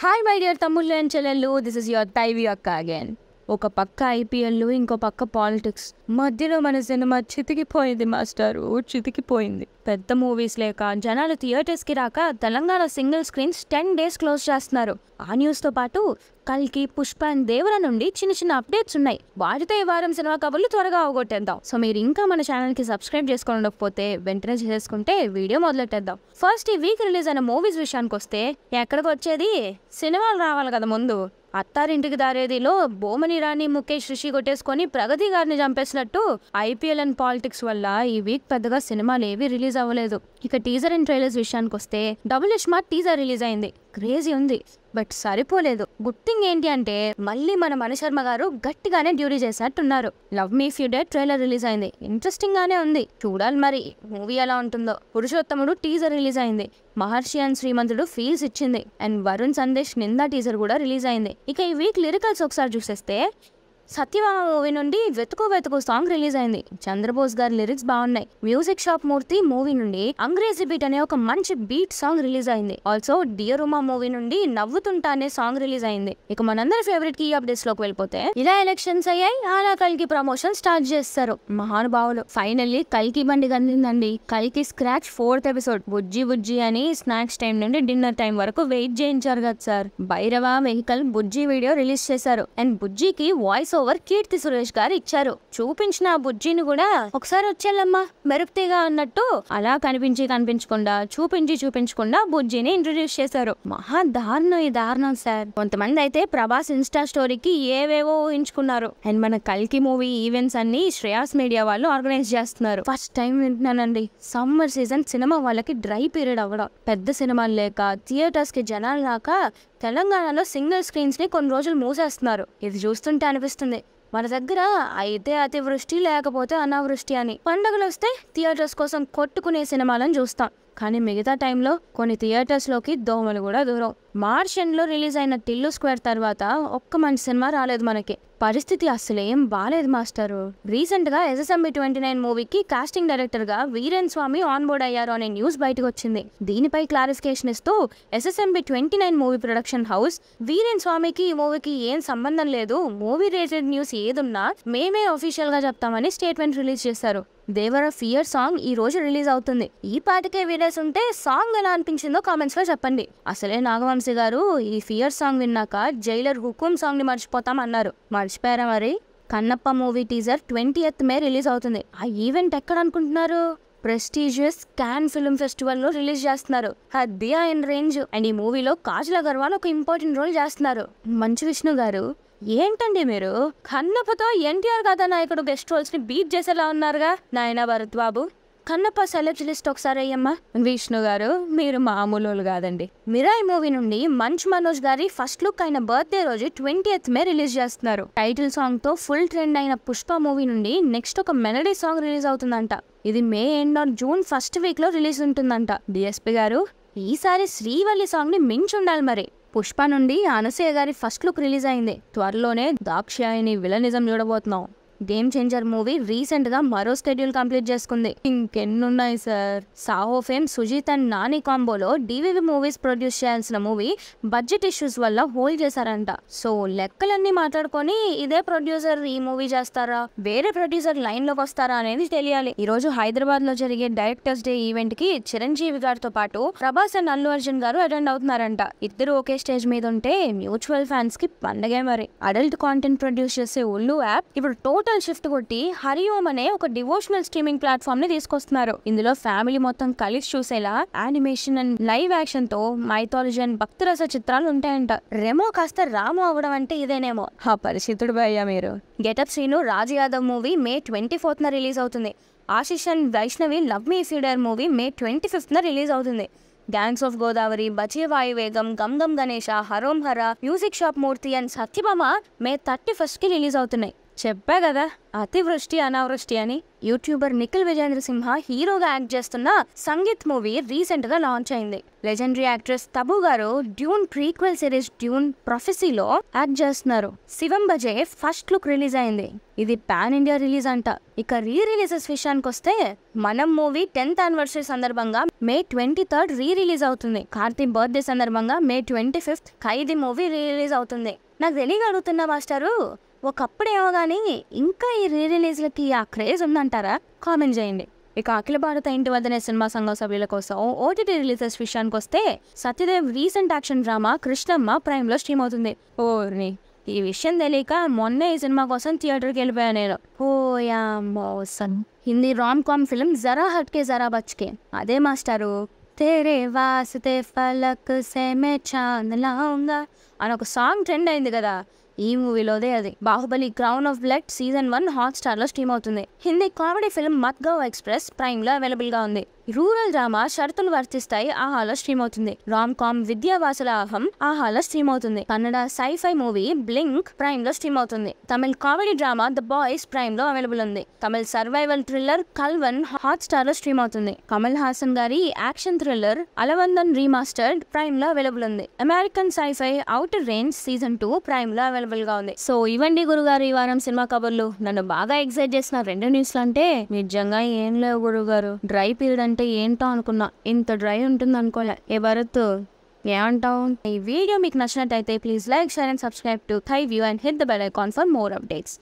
Hi my dear తమ్ముళ్ళు and చెల్లెళ్ళు, this is your తైవి అక్క అగైన్. ఒక పక్క ఐపీఎల్, ఇంకో పక్క పాలిటిక్స్, మధ్యలో మన సినిమా చితికిపోయింది మాస్టారు, చితికిపోయింది. పెద్ద మూవీస్ లేక జనాలు థియేటర్స్కి రాక Telangana single screens 10 days close చేస్తున్నారు. ఆ న్యూస్తో పాటు కల్కి, పుష్ప అండ్ దేవర నుండి చిన్న చిన్న అప్డేట్స్ ఉన్నాయి. వాటితో ఈ వారం సినిమా కబుర్లు త్వరగా అవగొట్టేద్దాం. సో మీరు ఇంకా మన ఛానల్కి సబ్స్క్రైబ్ చేసుకోకపోతే వెంటనే చేసుకుంటే వీడియో మొదలెట్టేద్దాం. ఫస్ట్ ఈ వీక్ రిలీజ్ అయిన మూవీస్ విషయానికి వస్తే ఎక్కడికి వచ్చేది, సినిమాలు రావాలి కదా ముందు. అత్తారింటికి దారేదిలో బోమని రాణి, ముఖేష్, రిషి కొట్టేసుకొని ప్రగతి గారిని చంపేసినట్టు ఐపీఎల్ అండ్ పాలిటిక్స్ వల్ల ఈ వీక్ పెద్దగా సినిమాలు ఏవి రిలీజ్ అవ్వలేదు. ఇక టీజర్ అండ్ ట్రైలర్స్ విషయానికి వస్తే డబుల్ స్మార్ట్ టీజర్ రిలీజ్ అయింది. క్రేజీ ఉంది, బట్ సరిపోలేదు. గుడ్ థింగ్ ఏంటి అంటే మళ్ళీ మన మణిశర్మ గారు గట్టిగానే డ్యూటీ చేసినట్టున్నారు. Love me if you dead trailer release అయింది, ఇంట్రెస్టింగ్ గానే ఉంది. చూడాలి మరి మూవీ ఎలా ఉంటుందో. పురుషోత్తముడు టీజర్ రిలీజ్ అయింది. మహర్షి అండ్ శ్రీమంతుడు ఫీల్స్ ఇచ్చింది. అండ్ వరుణ్ సందేశ్ నిందా టీజర్ కూడా రిలీజ్ అయింది. ఇక ఈ వీక్ లిరికల్స్ ఒకసారి చూసేస్తే సత్యభామ మూవీ నుండి వెతుకు వెతుకు సాంగ్ రిలీజ్ అయింది. చంద్రబోస్ గారి లిరిక్స్ బాగున్నాయి. మ్యూజిక్ షాప్ మూర్తి మూవీ నుండి అంగ్రేజీ బీట్ అనే ఒక మంచి బీట్ సాంగ్ రిలీజ్ అయింది. ఆల్సో డియర్ ఉమా మూవీ నుండి నవ్వుతుంటా అనే సాంగ్ రిలీజ్ అయింది. ఇక మనందరి ఫేవరెట్ కీ అప్డేట్స్ లోకి వెళ్ళిపోతే ఇలా ఎలక్షన్స్ అయ్యాయి, అలా కల్కి ప్రమోషన్ స్టార్ట్ చేస్తారు మహానుభావులు. ఫైనల్లీ కల్కి బండి కందిందండి. కల్కి స్క్రాచ్ 4th ఎపిసోడ్. బుజ్జి బుజ్జి అని స్నాక్స్ టైం నుండి డిన్నర్ టైం వరకు వెయిట్ చేయించారు కదా సార్. భైరవ వెహికల్ బుజ్జి వీడియో రిలీజ్ చేశారు. And బుజ్జికి voice over Keerthy Suresh గారు ఇచ్చారు. చూపించిన ఆ బుజ్జిని కూడా ఒకసారి వచ్చేళ్ళమ్మా మెరుపుతీగా అన్నట్టు అలా కనిపించకుండా చూపించకుండా బుజ్జిని ఇంట్రడ్యూస్ చేశారు. మహా దారుణం ఈ దారుణం సార్. కొంతమంది అయితే ప్రభాస్ ఇన్స్టా స్టోరీకి ఏవేవో ఊహించుకున్నారు. అండ్ మన కల్కి మూవీ ఈవెంట్స్ అన్ని శ్రేయాస్ మీడియా వాళ్ళు ఆర్గనైజ్ చేస్తున్నారు. ఫస్ట్ టైం వింటున్నానండి. సమ్మర్ సీజన్ సినిమా వాళ్ళకి డ్రై పీరియడ్ అవ్వడం, పెద్ద సినిమాలు లేక థియేటర్స్ కి జనాలు రాక తెలంగాణలో సింగిల్ స్క్రీన్స్ ని కొన్ని రోజులు మూసేస్తున్నారు. ఇది చూస్తుంటే అనిపిస్తుంది మన దగ్గర అయితే అతివృష్టి లేకపోతే అనావృష్టి అని. పండుగలు వస్తే థియేటర్స్ కోసం కొట్టుకునే సినిమాలను చూస్తాం, కానీ మిగతా టైంలో కొన్ని థియేటర్స్ లోకి దోమలు కూడా దూరం. మార్చ్ ఎండ్లో రిలీజ్ అయిన టిల్లు స్క్వేర్ తర్వాత ఒక్క మంచి సినిమా రాలేదు మనకి. పరిస్థితి అసలేం బాలేదు మాస్టరు. రీసెంట్ గా SSMB 29 మూవీకి కాస్టింగ్ డైరెక్టర్ గా వీరేన్ స్వామి ఆన్ బోర్డ్ అయ్యారు అనే న్యూస్ బయటకు వచ్చింది. దీనిపై క్లారిఫికేషన్ ఇస్తూ SSMB 29 movie production house Viren స్వామికి ఈ మూవీకి ఏం సంబంధం లేదు, మూవీ రిలేటెడ్ న్యూస్ ఏదున్నా మేమే అఫీషియల్ గా చెప్తామని స్టేట్మెంట్ రిలీజ్ చేశారు. దేవర ఫియర్ సాంగ్ ఈ రోజు రిలీజ్ అవుతుంది. ఈ పాటికే వినేసి ఉంటే సాంగ్ ఎలా అనిపించిందో కామెంట్స్ లో చెప్పండి. అసలే నాగవంశీ గారు ఈ ఫియర్ సాంగ్ విన్నాక జైలర్ హుకుం సాంగ్ ని మర్చిపోతాం అన్నారు. మర్చిపోయారా మరి? Kannappa movie teaser 20th May release అవుతుంది. ఆ ఈవెంట్ ఎక్కడ అనుకుంటున్నారు? ప్రెస్టీజియస్ కాన్ ఫిల్మ్ ఫెస్టివల్ లో రిలీజ్ చేస్తున్నారు. అది ఆయన రేంజ్. అండ్ ఈ మూవీలో కాజల్ అగర్వాల్ ఒక ఇంపార్టెంట్ రోల్ చేస్తున్నారు. మంచు విష్ణు గారు ఏంటండి మీరు కన్నప్పతో ఎన్టీఆర్ కథానాయకుడు గెస్ట్ రోల్స్ ని బీట్ చేసేలా ఉన్నారుగా నాయనా భరత్ బాబు. కన్నప్ప సెలబ్స్ లిస్ట్ ఒకసారి అయ్యమ్మా. విష్ణు గారు మీరు మామూలు కాదండి. మిరాయి మూవీ నుండి మంచు మనోజ్ గారి ఫస్ట్ లుక్ అయిన బర్త్డే రోజు 20th May రిలీజ్ చేస్తున్నారు. టైటిల్ సాంగ్ తో ఫుల్ ట్రెండ్ అయిన పుష్ప మూవీ నుండి నెక్స్ట్ ఒక మెలడీ సాంగ్ రిలీజ్ అవుతుందంట. ఇది May end or June 1st week లో రిలీజ్ ఉంటుందంట. డిఎస్పీ గారు ఈసారి శ్రీవల్లి సాంగ్ ని మించి ఉండాలి మరి. పుష్ప నుండి అనసూయ గారి ఫస్ట్ లుక్ రిలీజ్ అయింది. త్వరలోనే దాక్షాయిని విలనిజం చూడబోతున్నాం. గేమ్ చేంజర్ మూవీ రీసెంట్ గా మరో షెడ్యూల్ కంప్లీట్ చేసుకుంది. ఇంకెన్నున్నాయి sir. Saaho fame Sujeeth and Nani కాంబోలో డివివి మూవీస్ ప్రొడ్యూస్ చేయాల్సిన మూవీ బడ్జెట్ ఇష్యూస్ వల్ల హోల్డ్ చేశారంట. సో లెక్కలన్నీ మాట్లాడుకొని ఇదే ప్రొడ్యూసర్ ఈ మూవీ చేస్తారా, వేరే ప్రొడ్యూసర్ లైన్ లోకి వస్తారా అనేది తెలియాలి. ఈ రోజు హైదరాబాద్ లో జరిగే డైరెక్టర్స్ డే ఈవెంట్ కి చిరంజీవి గారితో పాటు ప్రభాస్ అండ్ అల్లు అర్జున్ గారు అటెండ్ అవుతున్నారంట. ఇద్దరు ఒకే స్టేజ్ మీద ఉంటే మ్యూచువల్ ఫ్యాన్స్ కి పండగే మరి. అడల్ట్ కాంటెంట్ ప్రొడ్యూస్ చేసే ఉల్లు యాప్ ఇప్పుడు టోటల్ షిఫ్ట్ కొట్టి హరిఓం అనే ఒక డివోషనల్ స్ట్రీమింగ్ ప్లాట్ఫామ్ ని తీసుకొస్తున్నారు. ఇందులో ఫ్యామిలీ మొత్తం కలిసి చూసేలా యానిమేషన్ అండ్ లైవ్ యాక్షన్ తో మైథాలజీ అండ్ భక్తిరస చిత్రాలు ఉంటాయంట. రెమో కాస్త రాము అవ్వడం అంటే ఇదేనేమో. ఆ పరిస్థితుడు భయ్యా మీరు. Getup Srinu Raj Yadav movie May 24th release అవుతుంది. Ashish and Vaishnavi love me if you dare movie May 25th release అవుతుంది. Gangs of Godavari, Bhaje Vaayuvegam, Gam Ganesha, Harom Hara, music shop Murthy and Satyabhama May 31st release అవుతున్నాయి. చెప్పా కదా అతివృష్టి అనావృష్టి అని. యూట్యూబర్ నిఖిల్ విజేంద్ర సింహ హీరోగా యాక్ట్ చేస్తున్న సంగీత్ మూవీ రీసెంట్ గా లాంచ్ అయింది. లెజెండరీ యాక్ట్రెస్ తబు గారు డ్యూన్ ప్రీక్వెల్ సిరీస్ డ్యూన్ ప్రొఫెసీలో యాక్ట్ చేస్తున్నారు. Shivam Bhaje first look release అయింది. ఇది పాన్ ఇండియా రిలీజ్ అంట. ఇక రిలీజెస్ విషయానికి వస్తే మనం మూవీ 10th యానివర్సరీ సందర్భంగా May 23rd రిలీజ్ అవుతుంది. కార్తీక్ బర్త్డే సందర్భంగా May 25th ఖైదీ మూవీ రిలీజ్ అవుతుంది. నాకు తెలియక అడుగుతున్నా మాస్టారు, ఒకప్పుడేమో కానీ ఇంకా ఈ రిలీజ్లకి ఆ క్రేజ్ ఉందంటారా? కామెంట్ చేయండి. ఇక అఖిల భారత ఇంటి వద్దనే సినిమా సంఘం సభ్యుల కోసం ఓటీటీ రిలీజెస్ విషయానికి వస్తే Satyadev recent action drama Krishnamma ప్రైమ్లో స్ట్రీమ్ అవుతుంది. ఓర్ని ఈ విషయం తెలియక మొన్నే ఈ సినిమా కోసం థియేటర్కి వెళ్ళిపోయాను నేను. ఓయా మోసన్. హిందీ రామ్ కామ్ ఫిల్మ్ జరా హట్కే జరా బచ్కే. అదే మాస్టారు తేరే వాస్తే ఫలక్ సే మే చాంద్ లాంగా అని ఒక సాంగ్ ట్రెండ్ అయింది కదా, ఈ మూవీలోదే అది. Baahubali crown of blood season 1 హాట్‌స్టార్లో స్ట్రీమ్ అవుతుంది. Hindi comedy film Madgaon express ప్రైమ్లో అవైలబుల్గా ఉంది. రూరల్ డ్రామా షరతులు వర్తిస్తాయి ఆహాలో స్ట్రీమ్ అవుతుంది. రామ్ కామ్ విద్యావాసుల అహం ఆహాలో స్ట్రీమ్ అవుతుంది. కన్నడ సైఫై మూవీ బ్లింక్ ప్రైమ్లో స్ట్రీమ్ అవుతుంది. Tamil comedy drama the boys ప్రైమ్లో అవైలబుల్ ఉంది. తమిళ్ సర్వైవల్ థ్రిల్లర్ కల్వన్ హాట్‌స్టార్లో స్ట్రీమ్ అవుతుంది. కమల్ హాసన్ గారి యాక్షన్ థ్రిల్లర్ అలవందన్ రీమాస్టర్డ్ ప్రైమ్లో అవైలబుల్ ఉంది. American scifi outer range season 2 ప్రైమ్లో అవైలబుల్ గా ఉంది. సో ఇవ్వండి గురుగారు ఈ వారం సినిమా కబుర్లు. నన్ను బాగా ఎక్సైట్ చేసిన 2 న్యూస్లు అంటే నిజంగా ఏం లేవు గురుగారు. డ్రై పీరియడ్ అంటే ఏంటో అనుకున్నా, ఇంత డ్రై ఉంటుంది అనుకోలే. ఏ భరత్ ఏమంటావు? ఈ వీడియో మీకు నచ్చినట్టయితే please like, share and subscribe to thy view and hit the bell icon for more updates.